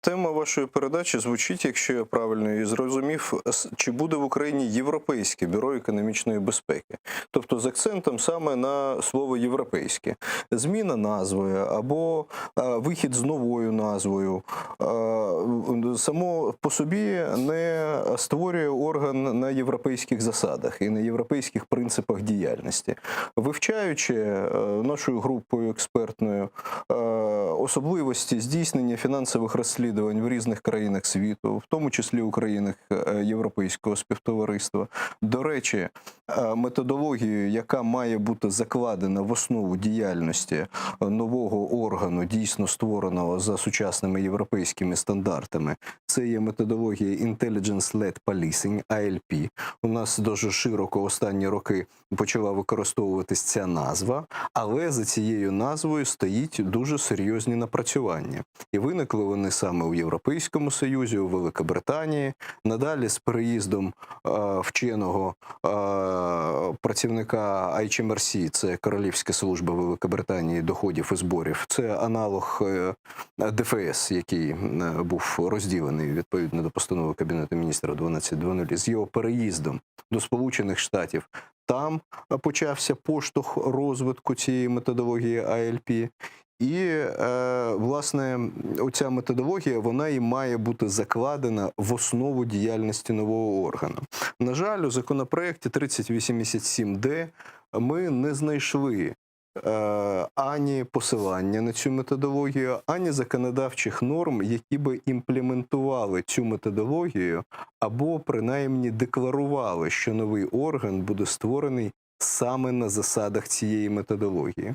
Тема вашої передачі звучить, якщо я правильно її зрозумів, чи буде в Україні Європейське бюро економічної безпеки. Тобто з акцентом саме на слово «європейське». Зміна назви або вихід з новою назвою само по собі не створює орган на європейських засадах і на європейських принципах діяльності. Вивчаючи нашою групою експертною особливості здійснення фінансових розслідувань в різних країнах світу, в тому числі у країнах Європейського співтовариства. До речі, методологію, яка має бути закладена в основу діяльності нового органу, дійсно створеного за сучасними європейськими стандартами, це є методологія Intelligence-Led Policing, ILP. У нас дуже широко останні роки почала використовуватись ця назва, але за цією назвою стоїть дуже серйозні напрацювання. І виникли вони саме у Європейському Союзі, у Великобританії. Надалі з переїздом вченого працівника HMRC, це Королівська служба Великобританії доходів і зборів, це аналог ДФС, який був розділений відповідно до постанови Кабінету міністрів 12.00, з його переїздом до Сполучених Штатів. Там почався поштовх розвитку цієї методології ILP. І, власне, оця методологія, вона і має бути закладена в основу діяльності нового органу. На жаль, у законопроекті 3087-д ми не знайшли ані посилання на цю методологію, ані законодавчих норм, які би імплементували цю методологію або принаймні декларували, що новий орган буде створений саме на засадах цієї методології.